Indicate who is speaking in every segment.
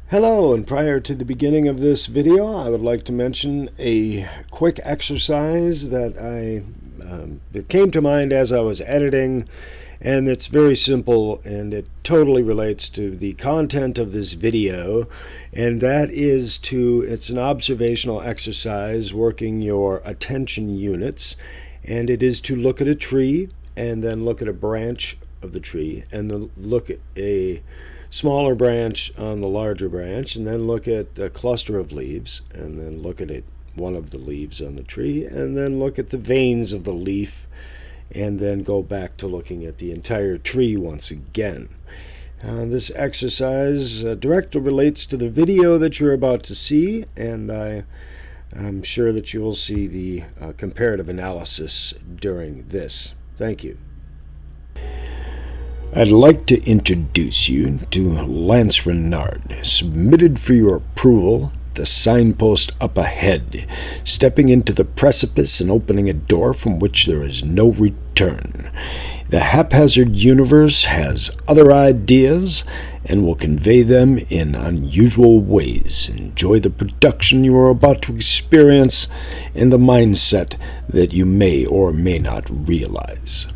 Speaker 1: Hello, and prior to the beginning of this video, I would like to mention a quick exercise that it came to mind as I was editing, and it's very simple, and it totally relates to the content of this video, and that is it's an observational exercise working your attention units, and it is to look at a tree, and then look at a branch of the tree, and then look at a smaller branch on the larger branch, and then look at a cluster of leaves, and then look at one of the leaves on the tree, and then look at the veins of the leaf, and then go back to looking at the entire tree once again. This exercise directly relates to the video that you're about to see, and I'm sure that you will see the comparative analysis during this. Thank you. I'd like to introduce you to Lance Reynard, submitted for your approval, the signpost up ahead, stepping into the precipice and opening a door from which there is no return. The Haphazard universe has other ideas and will convey them in unusual ways. Enjoy the production you are about to experience and the mindset that you may or may not realize.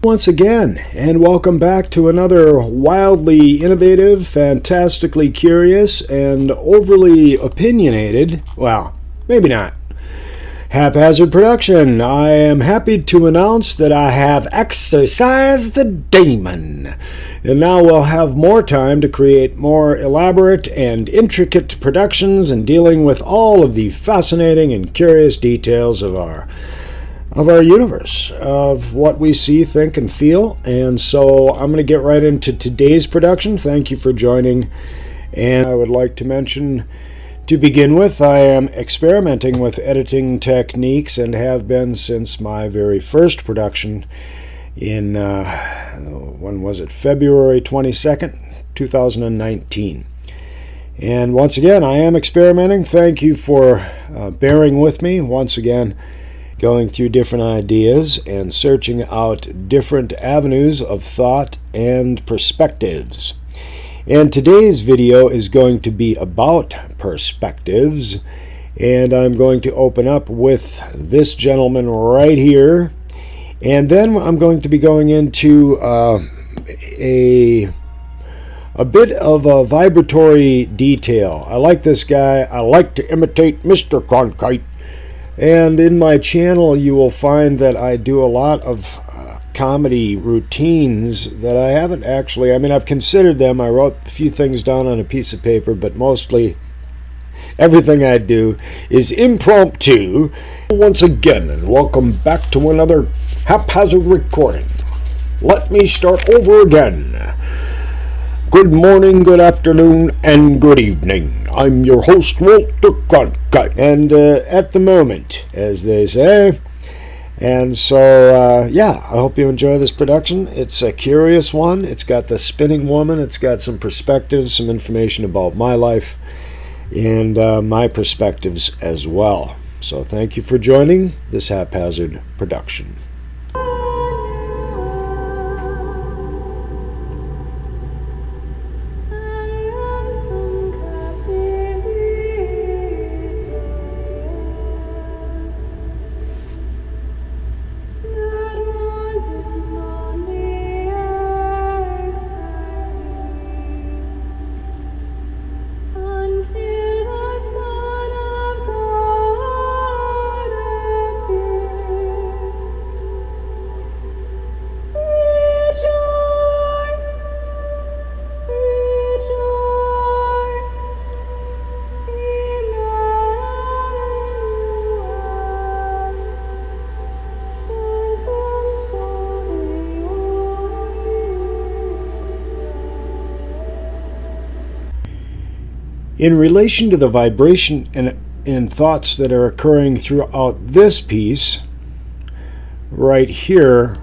Speaker 1: Once again, and welcome back to another wildly innovative, fantastically curious, and overly opinionated, well, maybe not, Haphazard production. I am happy to announce that I have exorcised the demon, and now we'll have more time to create more elaborate and intricate productions and dealing with all of the fascinating and curious details of our universe, of what we see, think, and feel. And so I'm going to get right into today's production. Thank you for joining. And I would like to mention, to begin with, I am experimenting with editing techniques and have been since my very first production in, when was it? February 22nd, 2019. And once again, I am experimenting. Thank you for bearing with me once again, going through different ideas and searching out different avenues of thought and perspectives. And today's video is going to be about perspectives, and I'm going to open up with this gentleman right here, and then I'm going to be going into a bit of a vibratory detail. I like this guy. I like to imitate Mr. Cronkite. And in my channel, you will find that I do a lot of comedy routines that I haven't actually, I've considered them. I wrote a few things down on a piece of paper, but mostly everything I do is impromptu. Once again, and welcome back to another Haphazard recording. Let me start over again. Good morning, good afternoon, and good evening. I'm your host, Walter Cronkite, and at the moment, as they say. And so, I hope you enjoy this production. It's a curious one. It's got the spinning woman. It's got some perspectives, some information about my life, and my perspectives as well. So thank you for joining this Haphazard production. In relation to the vibration and thoughts that are occurring throughout this piece, right here,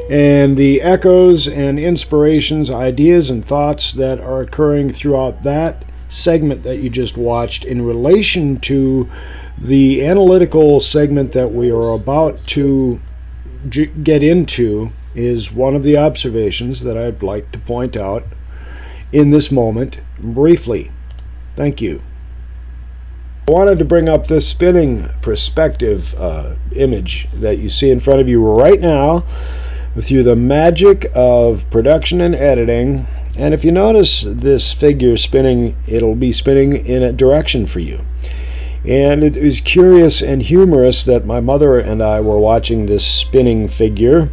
Speaker 1: and the echoes and inspirations, ideas and thoughts that are occurring throughout that segment that you just watched in relation to the analytical segment that we are about to get into is one of the observations that I'd like to point out in this moment briefly. Thank you. I wanted to bring up this spinning perspective image that you see in front of you right now through the magic of production and editing. And if you notice this figure spinning, it'll be spinning in a direction for you. And it was curious and humorous that my mother and I were watching this spinning figure,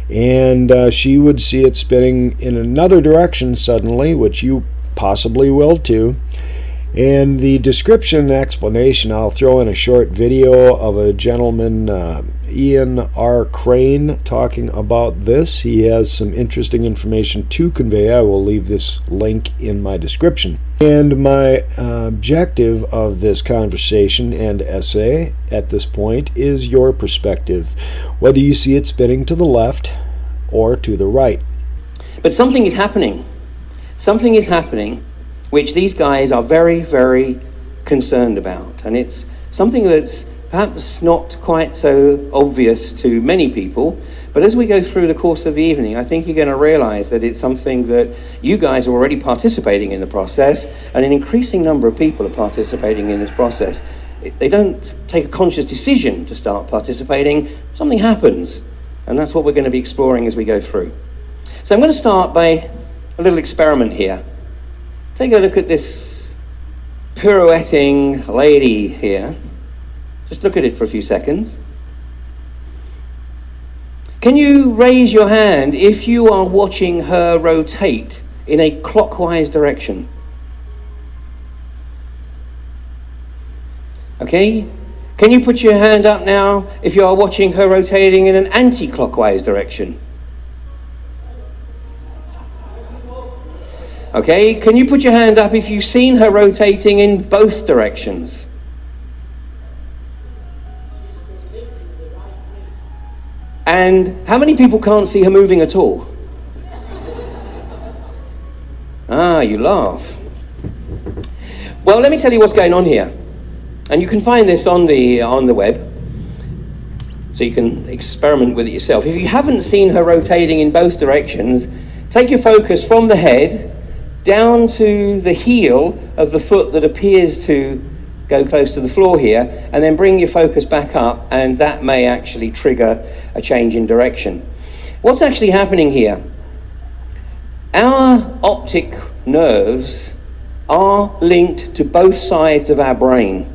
Speaker 1: and she would see it spinning in another direction suddenly, which you possibly will too. And the description and explanation, I'll throw in a short video of a gentleman, Ian R. Crane, talking about this. He has some interesting information to convey. I will leave this link in my description. And my objective of this conversation and essay at this point is your perspective, whether you see it spinning to the left or to the right.
Speaker 2: But something is happening. Something is happening which these guys are very, very concerned about. And it's something that's perhaps not quite so obvious to many people, but as we go through the course of the evening, I think you're going to realize that it's something that you guys are already participating in the process, and an increasing number of people are participating in this process. They don't take a conscious decision to start participating. Something happens, and that's what we're going to be exploring as we go through. So I'm going to start by a little experiment here. Take a look at this pirouetting lady here. Just look at it for a few seconds. Can you raise your hand if you are watching her rotate in a clockwise direction? Okay. Can you put your hand up now if you are watching her rotating in an anti-clockwise direction? Okay, can you put your hand up if you've seen her rotating in both directions? And how many people can't see her moving at all? Ah, you laugh. Well, let me tell you what's going on here. And you can find this on the web, so you can experiment with it yourself. If you haven't seen her rotating in both directions, take your focus from the head down to the heel of the foot that appears to go close to the floor here, and then bring your focus back up, and that may actually trigger a change in direction. What's actually happening here? Our optic nerves are linked to both sides of our brain,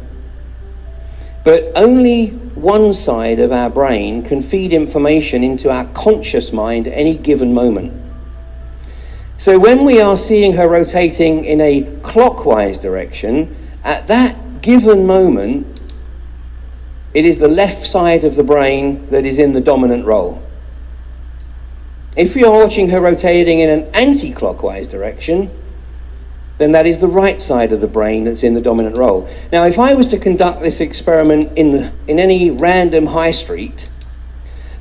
Speaker 2: but only one side of our brain can feed information into our conscious mind at any given moment. So when we are seeing her rotating in a clockwise direction, at that given moment, it is the left side of the brain that is in the dominant role. If we are watching her rotating in an anti-clockwise direction, then that is the right side of the brain that's in the dominant role. Now, if I was to conduct this experiment in any random high street,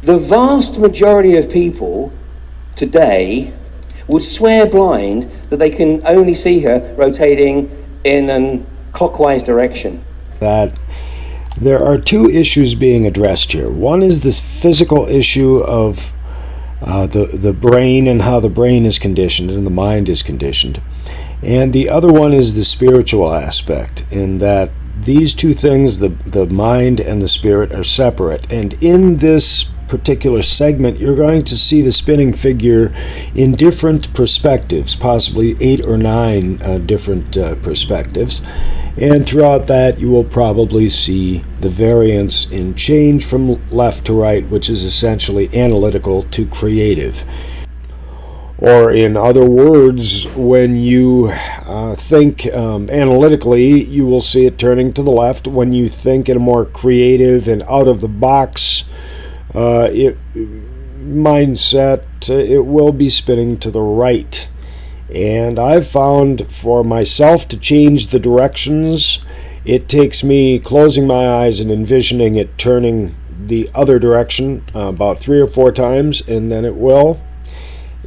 Speaker 2: the vast majority of people today would swear blind that they can only see her rotating in a clockwise direction.
Speaker 1: That there are two issues being addressed here. One is this physical issue of the brain and how the brain is conditioned and the mind is conditioned. And the other one is the spiritual aspect, in that these two things, the mind and the spirit, are separate. And in this particular segment, you're going to see the spinning figure in different perspectives, possibly 8 or 9 different perspectives. And throughout that, you will probably see the variance in change from left to right, which is essentially analytical to creative. Or in other words, when you think analytically, you will see it turning to the left. When you think in a more creative and out-of-the-box mindset, it will be spinning to the right. And I've found for myself to change the directions, it takes me closing my eyes and envisioning it turning the other direction about 3 or 4 times, and then it will.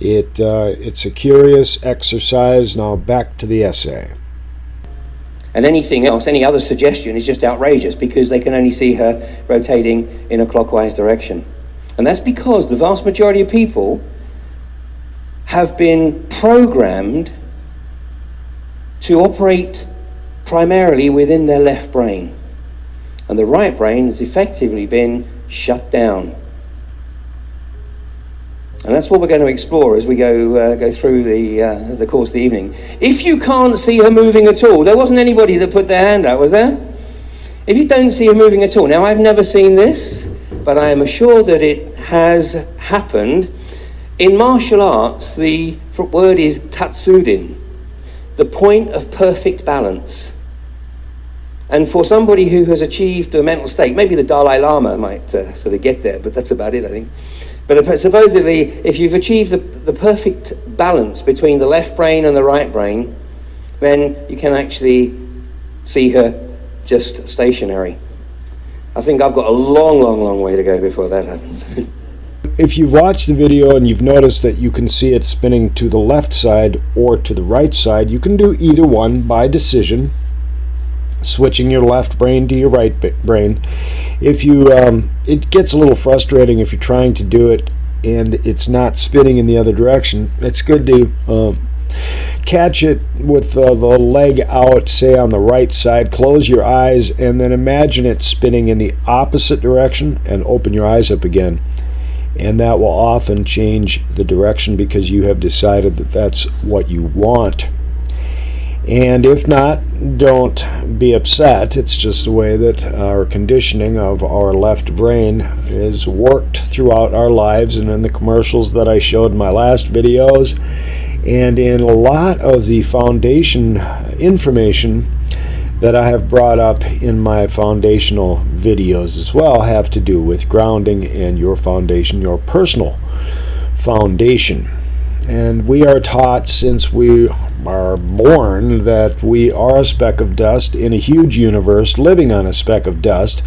Speaker 1: It's a curious exercise. Now back to the essay.
Speaker 2: And anything else, any other suggestion is just outrageous, because they can only see her rotating in a clockwise direction. And that's because the vast majority of people have been programmed to operate primarily within their left brain. And the right brain has effectively been shut down. And that's what we're going to explore as we go through the course of the evening. If you can't see her moving at all, there wasn't anybody that put their hand out, was there? If you don't see her moving at all, now I've never seen this, but I am assured that it has happened. In martial arts, the word is tatsudin, the point of perfect balance. And for somebody who has achieved a mental state, maybe the Dalai Lama might sort of get there, but that's about it, I think. But supposedly, if you've achieved the perfect balance between the left brain and the right brain, then you can actually see her just stationary. I think I've got a long, long, long way to go before that happens.
Speaker 1: If you've watched the video and you've noticed that you can see it spinning to the left side or to the right side, you can do either one by decision, switching your left brain to your right brain. If you, it gets a little frustrating if you're trying to do it and it's not spinning in the other direction. It's good to catch it with the leg out, say on the right side, close your eyes, and then imagine it spinning in the opposite direction and open your eyes up again. And that will often change the direction because you have decided that that's what you want. And if not, don't be upset. It's just the way that our conditioning of our left brain is worked throughout our lives, and in the commercials that I showed in my last videos, and in a lot of the foundation information that I have brought up in my foundational videos as well have to do with grounding and your foundation, your personal foundation. And we are taught since we are born that we are a speck of dust in a huge universe living on a speck of dust,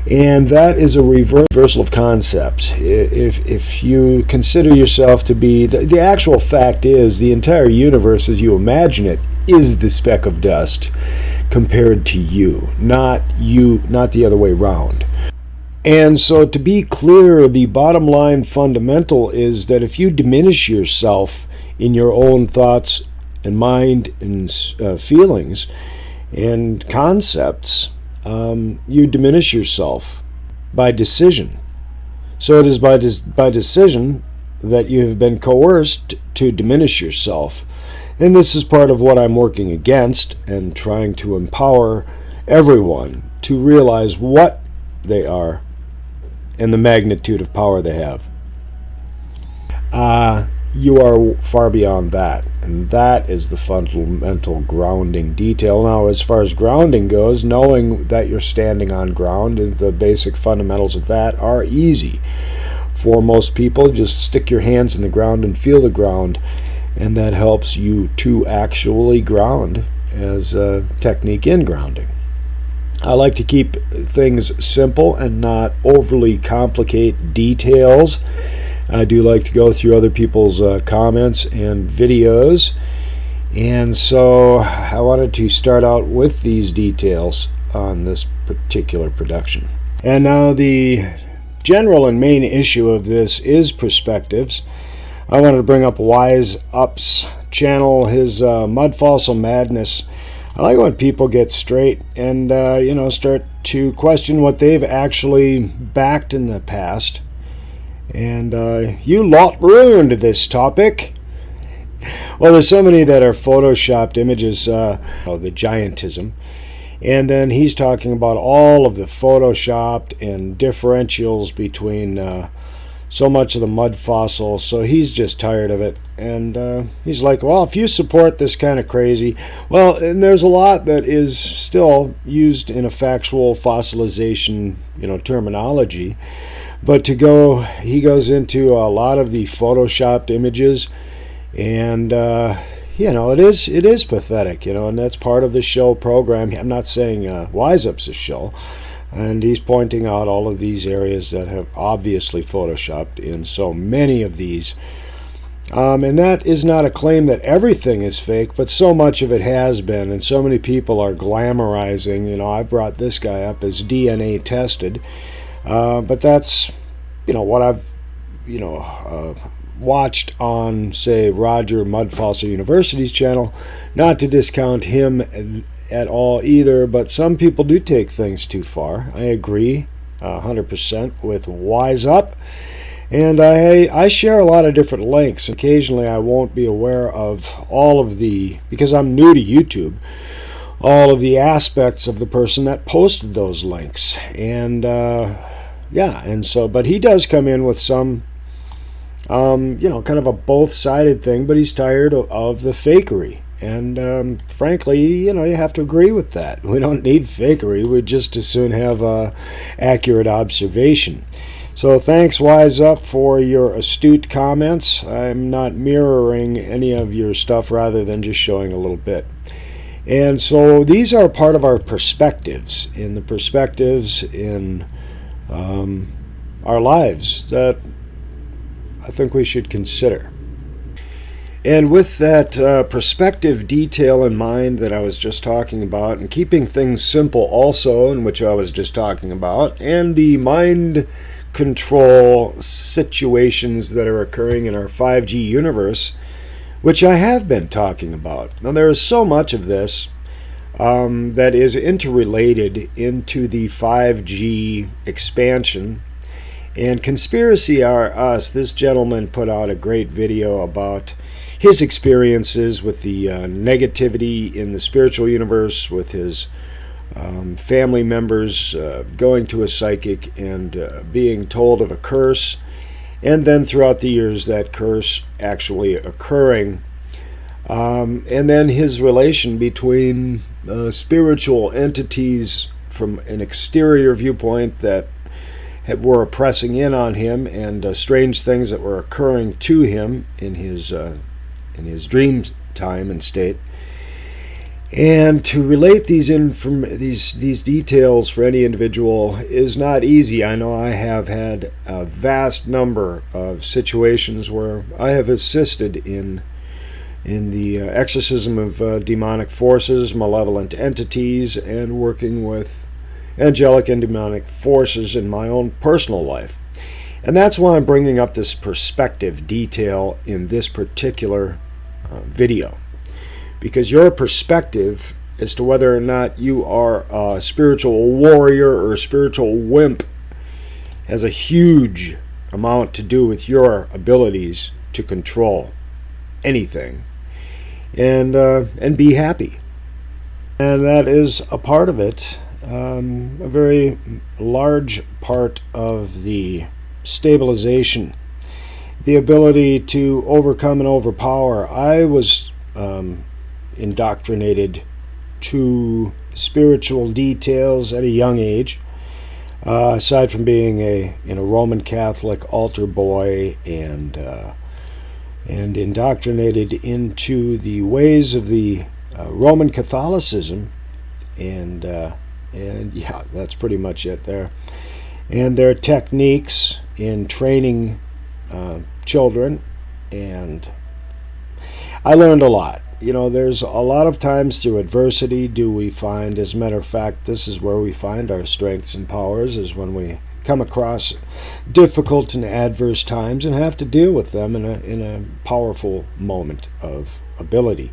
Speaker 1: and that is a reversal of concepts. If you consider yourself to be, the actual fact is the entire universe as you imagine it is the speck of dust compared to you, not the other way around. And so, to be clear, the bottom line fundamental is that if you diminish yourself in your own thoughts and mind and feelings and concepts, you diminish yourself by decision. So it is by decision that you have been coerced to diminish yourself. And this is part of what I'm working against and trying to empower everyone to realize what they are and the magnitude of power they have. You are far beyond that, and that is the fundamental grounding detail. Now, as far as grounding goes, knowing that you're standing on ground and the basic fundamentals of that are easy. For most people, just stick your hands in the ground and feel the ground, and that helps you to actually ground as a technique in grounding. I like to keep things simple and not overly complicate details. I do like to go through other people's comments and videos, and so I wanted to start out with these details on this particular production. And now the general and main issue of this is perspectives. I wanted to bring up Wise Up's channel, his Mud Fossil Madness. I like when people get straight and start to question what they've actually backed in the past. And you lot ruined this topic. Well, there's so many that are photoshopped images, the giantism. And then he's talking about all of the photoshopped and differentials between so much of the mud fossil. So he's just tired of it. And he's like, well, if you support this kind of crazy, well, and there's a lot that is still used in a factual fossilization, terminology. But he goes into a lot of the photoshopped images, and it is pathetic, and that's part of the show program. I'm not saying Wise Up's a show, and he's pointing out all of these areas that have obviously photoshopped in so many of these. And that is not a claim that everything is fake, but so much of it has been, and so many people are glamorizing. I've brought this guy up as DNA tested, but that's what I've watched on, say, Roger Mudfossil University's channel. Not to discount him at all either, but some people do take things too far. I agree 100% with Wise Up. And I share a lot of different links. Occasionally I won't be aware of all of the, because I'm new to YouTube, all of the aspects of the person that posted those links. And but he does come in with some, kind of a both-sided thing, but he's tired of the fakery. And frankly, you have to agree with that. We don't need fakery. We'd just as soon have accurate observation. So thanks, Wise Up, for your astute comments. I'm not mirroring any of your stuff rather than just showing a little bit. And so these are part of our perspectives, in the perspectives in our lives that I think we should consider. And with that perspective detail in mind that I was just talking about, and keeping things simple also, in which I was just talking about, and the mind control situations that are occurring in our 5G universe, which I have been talking about. Now, there is so much of this that is interrelated into the 5G expansion. And Conspiracy Are Us, this gentleman put out a great video about his experiences with the negativity in the spiritual universe, with his family members going to a psychic and being told of a curse, and then throughout the years that curse actually occurring. And then his relation between spiritual entities from an exterior viewpoint that were pressing in on him, and strange things that were occurring to him in his dream time and state. And to relate these details for any individual is not easy. I know I have had a vast number of situations where I have assisted in the exorcism of demonic forces, malevolent entities, and working with angelic and demonic forces in my own personal life. And that's why I'm bringing up this perspective detail in this particular video. Because your perspective as to whether or not you are a spiritual warrior or a spiritual wimp has a huge amount to do with your abilities to control anything and be happy. And that is a part of it, a very large part of the stabilization, the ability to overcome and overpower. I was indoctrinated to spiritual details at a young age, aside from being a Roman Catholic altar boy and indoctrinated into the ways of the Roman Catholicism, and yeah, that's pretty much it there. And their techniques in training children, and I learned a lot. There's a lot of times through adversity do we find, as a matter of fact, this is where we find our strengths and powers, is when we come across difficult and adverse times and have to deal with them in a powerful moment of ability.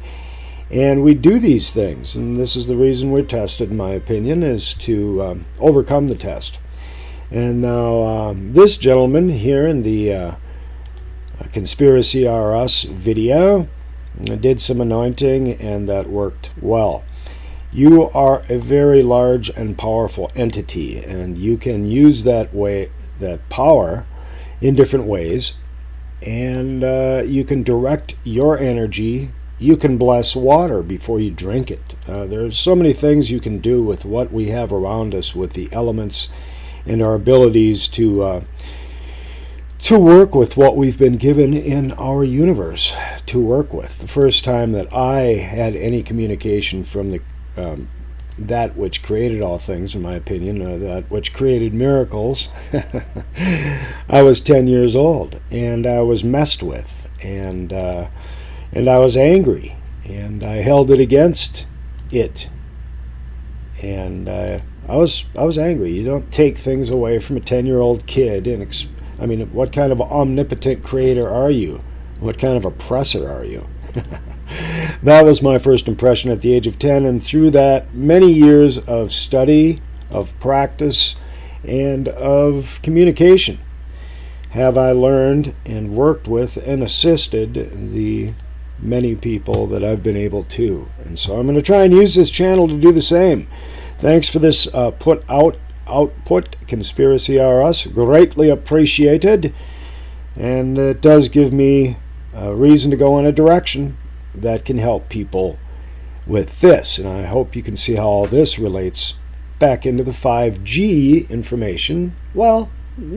Speaker 1: And we do these things, and this is the reason we're tested, in my opinion, is to overcome the test. And now this gentleman here in the Conspiracy Are Us video did some anointing, and that worked well. You are a very large and powerful entity, and you can use that power in different ways, and you can direct your energy. You can bless water before you drink it. There's so many things you can do with what we have around us, with the elements and our abilities to work with what we've been given in our universe to work with. The first time that I had any communication from that which created all things, in my opinion, that which created miracles, I was 10 years old, and I was messed with, and I was angry, and I held it against it, and I was angry. You don't take things away from a 10-year-old kid and I mean, what kind of omnipotent creator are you? What kind of oppressor are you? That was my first impression at the age of 10, and through that, many years of study, of practice, and of communication have I learned and worked with and assisted the many people that I've been able to. And so I'm going to try and use this channel to do the same. Thanks for this output, Conspiracy RS. Greatly appreciated. And it does give me a reason to go in a direction that can help people with this. And I hope you can see how all this relates back into the 5G information. Well,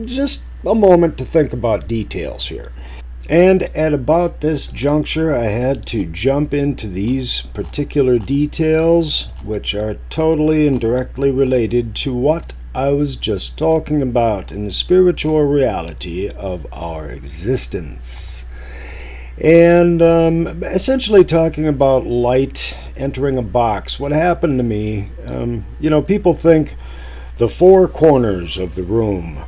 Speaker 1: just a moment to think about details here. And at about this juncture, I had to jump into these particular details, which are totally and directly related to what I was just talking about in the spiritual reality of our existence. And essentially talking about light entering a box. What happened to me, people think the four corners of the room.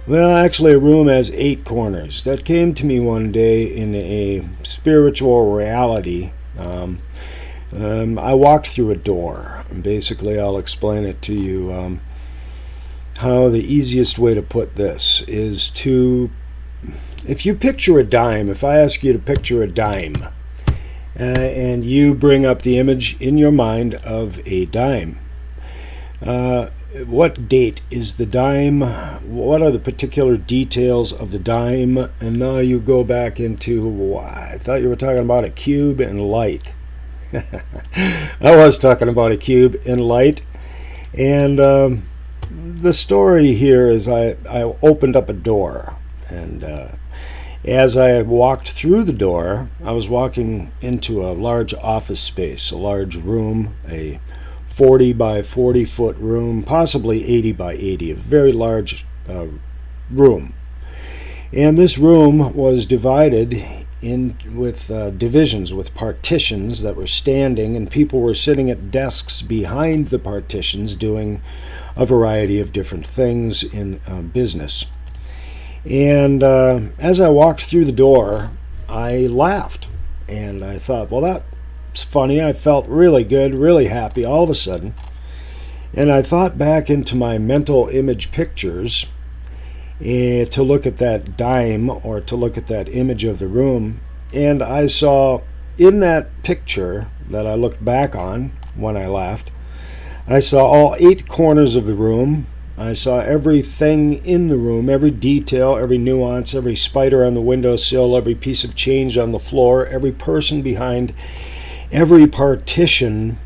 Speaker 1: Well, actually, a room has 8 corners. That came to me one day in a spiritual reality. I walked through a door. Basically, I'll explain it to you. How the easiest way to put this is to, if you picture a dime, if I ask you to picture a dime, and you bring up the image in your mind of a dime, what date is the dime? What are the particular details of the dime? And now you go back into, I thought you were talking about a cube and light. I was talking about a cube and light. And the story here is I opened up a door. And as I walked through the door, I was walking into a large office space, a large room, a 40 by 40 foot room, possibly 80 by 80, a very large room. And this room was divided in with divisions, with partitions that were standing, and people were sitting at desks behind the partitions doing a variety of different things in business. And as I walked through the door, I laughed, and I thought, well, that's funny. I felt really good, really happy all of a sudden. And I thought back into my mental image pictures to look at that dime or to look at that image of the room. And I saw in that picture that I looked back on when I laughed, I saw all 8 corners of the room. I saw everything in the room, every detail, every nuance, every spider on the windowsill, every piece of change on the floor, every person behind every partition.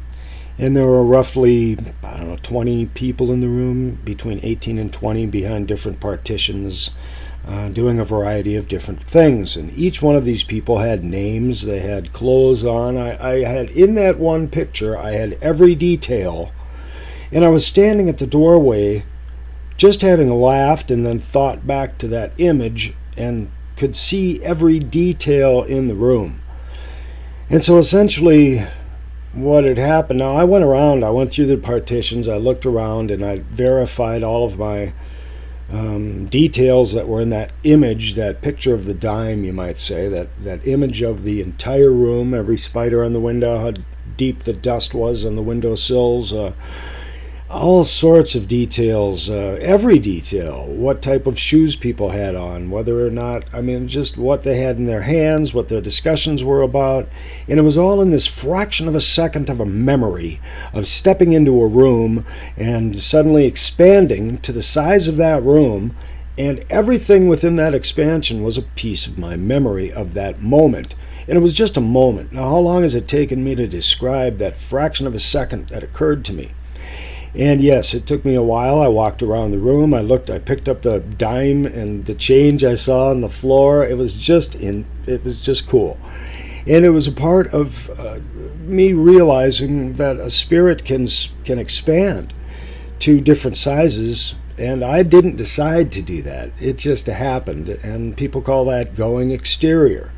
Speaker 1: And there were roughly, 20 people in the room, between 18 and 20 behind different partitions, doing a variety of different things. And each one of these people had names, they had clothes on. I had, in that one picture, I had every detail. And I was standing at the doorway, just having laughed and then thought back to that image and could see every detail in the room. And so essentially what had happened, now I went through the partitions, I looked around, and I verified all of my details that were in that image, that picture of the dime, you might say, that image of the entire room, every spider on the window, how deep the dust was on the windowsills, all sorts of details, every detail, what type of shoes people had on, whether or not, just what they had in their hands, what their discussions were about. And it was all in this fraction of a second of a memory of stepping into a room and suddenly expanding to the size of that room. And everything within that expansion was a piece of my memory of that moment. And it was just a moment. Now, how long has it taken me to describe that fraction of a second that occurred to me? And yes, it took me a while. I walked around the room. I picked up the dime and the change I saw on the floor. It was just cool. And it was a part of me realizing that a spirit can expand to different sizes. And I didn't decide to do that. It just happened. And people call that going exterior.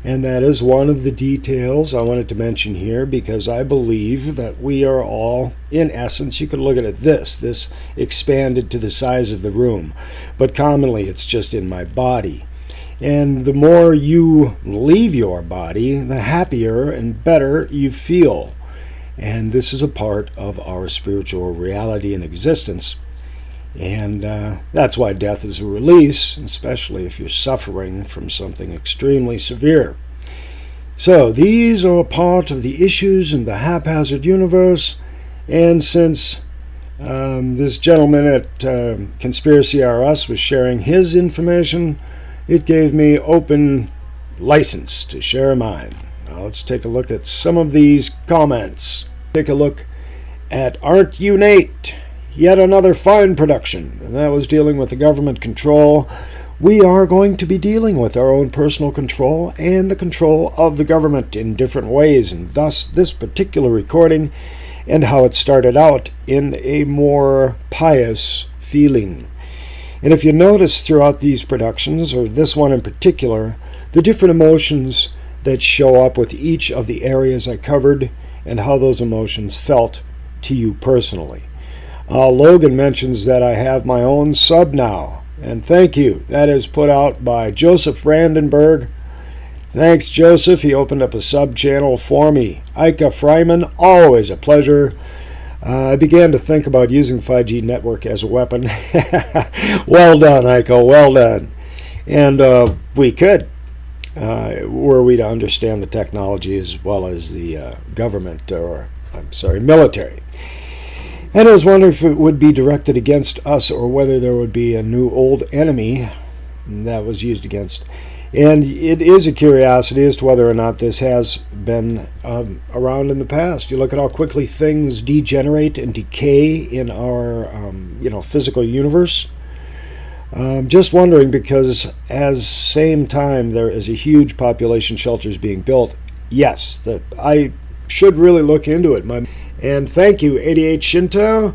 Speaker 1: And that is one of the details I wanted to mention here, because I believe that we are all, in essence, you could look at it this expanded to the size of the room, but commonly it's just in my body. And the more you leave your body, the happier and better you feel. And this is a part of our spiritual reality and existence. And that's why death is a release, especially if you're suffering from something extremely severe. So these are a part of the issues in the haphazard universe. And since this gentleman at Conspiracy R Us was sharing his information, it gave me open license to share mine. Now let's take a look at some of these comments. Take a look at Aren't You Nate? Yet another fine production, and that was dealing with the government control. We are going to be dealing with our own personal control and the control of the government in different ways, and thus this particular recording and how it started out in a more pious feeling. And if you notice throughout these productions, or this one in particular, the different emotions that show up with each of the areas I covered and how those emotions felt to you personally. Logan mentions that I have my own sub now, and thank you. That is put out by Joseph Brandenburg. Thanks, Joseph. He opened up a sub channel for me. Ika Fryman, always a pleasure. I began to think about using 5G network as a weapon. Well done, Ika, well done. And we could, were we to understand the technology as well as the government, military. And I was wondering if it would be directed against us or whether there would be a new old enemy that was used against. And it is a curiosity as to whether or not this has been around in the past. You look at how quickly things degenerate and decay in our physical universe. Just wondering, because as same time there is a huge population shelters being built. Yes, that I should really look into it. And thank you, 88 Shinto.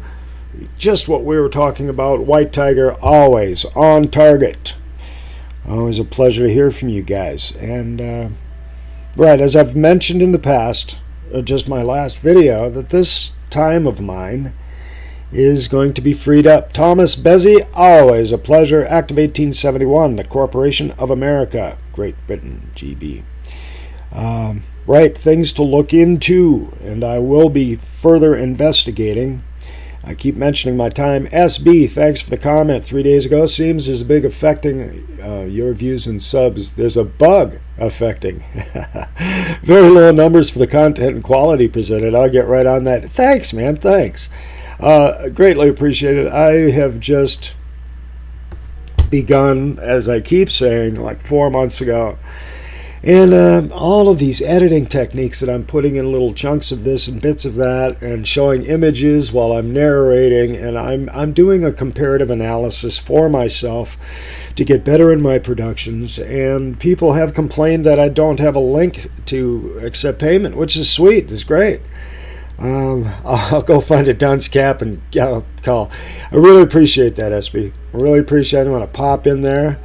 Speaker 1: Just what we were talking about. White Tiger, always on target. Always a pleasure to hear from you guys. And, right, as I've mentioned in the past, just my last video, that this time of mine is going to be freed up. Thomas Bezzy, always a pleasure. Active 1871, the Corporation of America, Great Britain, GB. Right, things to look into, and I will be further investigating. I keep mentioning my time. SB, thanks for the comment 3 days ago. Seems there's a big affecting your views and subs. There's a bug affecting. Very low numbers for the content and quality presented. I'll get right on that. Thanks, man, thanks. Greatly appreciated. I have just begun, as I keep saying, like 4 months ago. And all of these editing techniques that I'm putting in little chunks of this and bits of that, and showing images while I'm narrating, and I'm doing a comparative analysis for myself to get better in my productions. And people have complained that I don't have a link to accept payment, which is sweet. It's great. I'll go find a dunce cap and call. I really appreciate that, SB. I really appreciate it. I'm going to pop in there.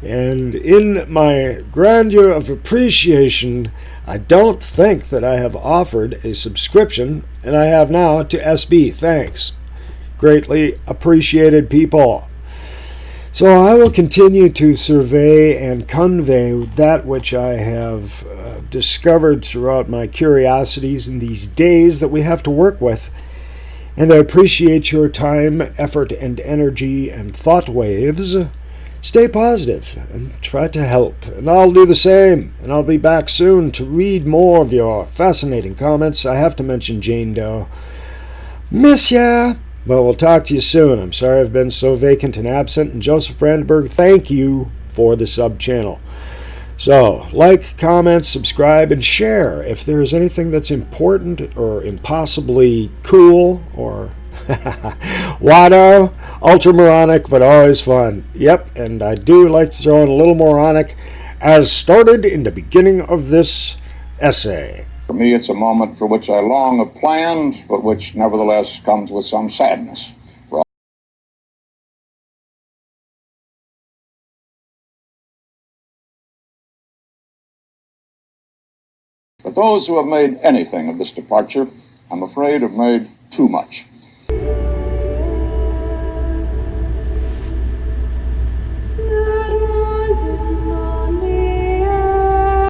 Speaker 1: And in my grandeur of appreciation, I don't think that I have offered a subscription, and I have now, to SB. Thanks. Greatly appreciated, people. So I will continue to survey and convey that which I have discovered throughout my curiosities in these days that we have to work with. And I appreciate your time, effort, and energy and thought waves. Stay positive and try to help, and I'll do the same, and I'll be back soon to read more of your fascinating comments. I have to mention Jane Doe. Miss ya! But we'll talk to you soon. I'm sorry I've been so vacant and absent, and Joseph Brandenburg, thank you for the sub-channel. So, like, comment, subscribe, and share if there's anything that's important or impossibly cool or Wado, ultra-moronic, but always fun. Yep, and I do like to throw in a little moronic, as started in the beginning of this essay.
Speaker 3: For me, it's a moment for which I long have planned, but which nevertheless comes with some sadness. But those who have made anything of this departure, I'm afraid, have made too much.